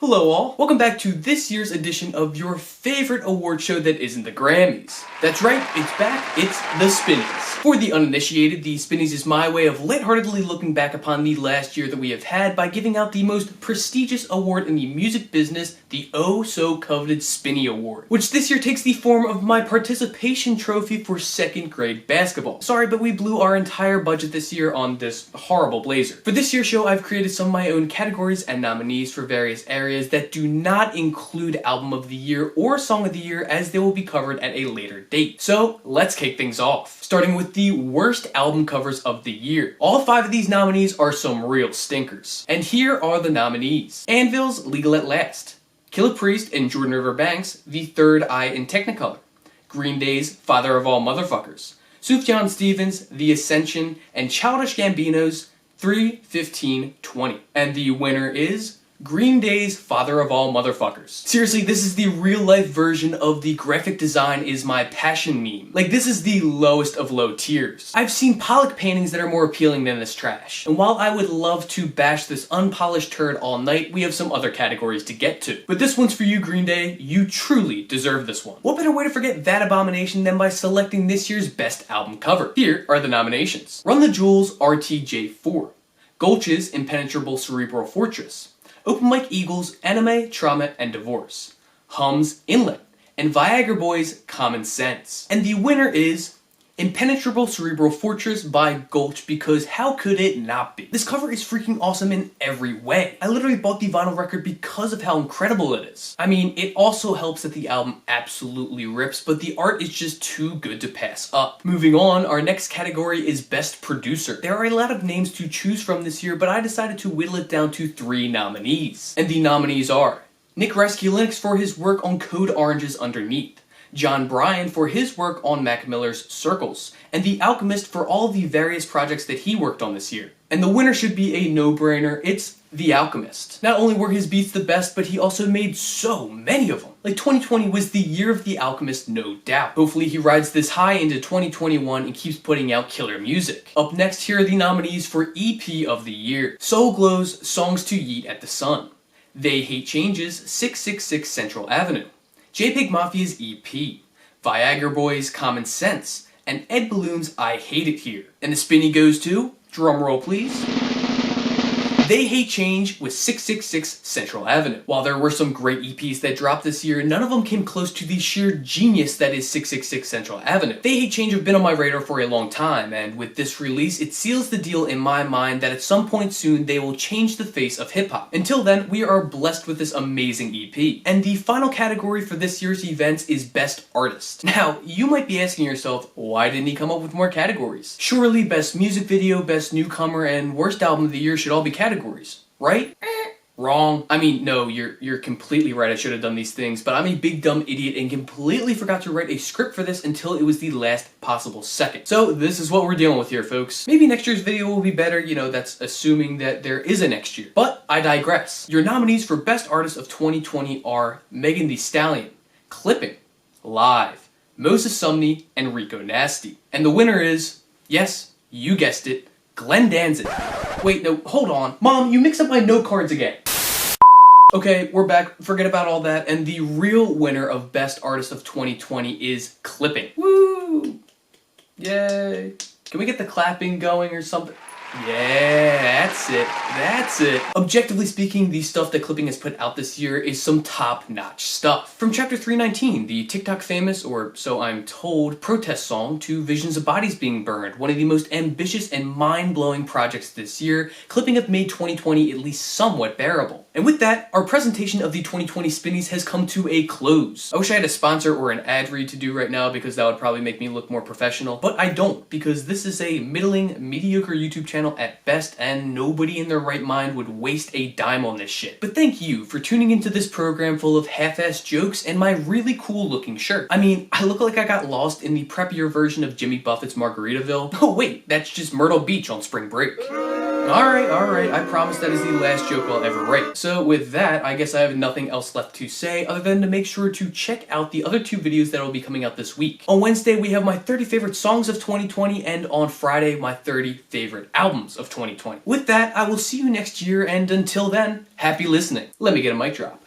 Hello all, welcome back to this year's edition of your favorite award show that isn't the Grammys. That's right, it's back, it's the Spinnies. For the uninitiated, the Spinnies is my way of lightheartedly looking back upon the last year that we have had by giving out the most prestigious award in the music business, the oh-so-coveted Spinny Award, which this year takes the form of my participation trophy for 2nd grade basketball. Sorry, but we blew our entire budget this year on this horrible blazer. For this year's show, I've created some of my own categories and nominees for various areas that do not include Album of the Year or Song of the Year, as they will be covered at a later date. So let's kick things off, starting with the worst album covers of the year. All 5 of these nominees are some real stinkers. And here are the nominees. Anvil's Legal at Last, Killah Priest and Jordan River Banks' The Third Eye in Technicolor, Green Day's Father of All Motherfuckers, Sufjan Stevens' The Ascension, and Childish Gambino's 3:15:20. And the winner is Green Day's Father of All Motherfuckers. Seriously, this is the real-life version of the graphic design is my passion meme. Like, this is the lowest of low tiers. I've seen Pollock paintings that are more appealing than this trash. And while I would love to bash this unpolished turd all night, we have some other categories to get to. But this one's for you, Green Day. You truly deserve this one. What better way to forget that abomination than by selecting this year's best album cover? Here are the nominations. Run the Jewels' RTJ4, Gulch's Impenetrable Cerebral Fortress, Open Mike Eagle's Anime, Trauma, and Divorce, Hum's Inlet, and Viagra Boys' Common Sense. And the winner is Impenetrable Cerebral Fortress by Gulch, because how could it not be? This cover is freaking awesome in every way. I literally bought the vinyl record because of how incredible it is. I mean, it also helps that the album absolutely rips, but the art is just too good to pass up. Moving on, our next category is Best Producer. There are a lot of names to choose from this year, but I decided to whittle it down to 3 nominees. And the nominees are Nick Raskulinecz for his work on Code Orange's Underneath, John Bryan for his work on Mac Miller's Circles, and The Alchemist for all the various projects that he worked on this year. And the winner should be a no-brainer, it's The Alchemist. Not only were his beats the best, but he also made so many of them. Like, 2020 was the year of The Alchemist, no doubt. Hopefully he rides this high into 2021 and keeps putting out killer music. Up next, here are the nominees for EP of the Year. Soul Glow's Songs to Yeet at the Sun, They Hate Change's 666 Central Avenue, JPEG Mafia's EP, Viagra Boys' Common Sense, and Ed Balloon's I Hate It Here. And the Spinny goes to, drumroll please, They Hate Change with 666 Central Avenue. While there were some great EPs that dropped this year, none of them came close to the sheer genius that is 666 Central Avenue. They Hate Change have been on my radar for a long time, and with this release, it seals the deal in my mind that at some point soon they will change the face of hip-hop. Until then, we are blessed with this amazing EP. And the final category for this year's events is Best Artist. Now, you might be asking yourself, why didn't he come up with more categories? Surely Best Music Video, Best Newcomer, and Worst Album of the Year should all be categories, right? Wrong. I mean, no, you're completely right. I should have done these things, but I'm a big dumb idiot and completely forgot to write a script for this until it was the last possible second. So this is what we're dealing with here, folks. Maybe next year's video will be better, you know, that's assuming that there is a next year. But I digress. Your nominees for Best Artist of 2020 are Megan Thee Stallion, Clipping, Live, Moses Sumney, and Rico Nasty. And the winner is, yes, you guessed it, Glenn Danzig. Wait, no, hold on. Mom, you mixed up my note cards again. Okay, we're back. Forget about all that. And the real winner of Best Artist of 2020 is Clipping. Woo! Yay. Can we get the clapping going or something? Yeah, that's it. That's it. Objectively speaking, the stuff that Clipping has put out this year is some top-notch stuff. From Chapter 319, the TikTok famous, or so I'm told, protest song, to Visions of Bodies Being Burned, one of the most ambitious and mind-blowing projects this year, Clipping have made 2020 at least somewhat bearable. And with that, our presentation of the 2020 Spinnies has come to a close. I wish I had a sponsor or an ad read to do right now, because that would probably make me look more professional, but I don't, because this is a middling, mediocre YouTube channel at best, and nobody in their right mind would waste a dime on this shit. But thank you for tuning into this program full of half-assed jokes and my really cool looking shirt. I mean, I look like I got lost in the preppier version of Jimmy Buffett's Margaritaville. Oh wait, that's just Myrtle Beach on spring break. Alright, I promise that is the last joke I'll ever write. So with that, I guess I have nothing else left to say other than to make sure to check out the other 2 videos that will be coming out this week. On Wednesday, we have my 30 favorite songs of 2020, and on Friday, my 30 favorite albums of 2020. With that, I will see you next year, and until then, happy listening. Let me get a mic drop.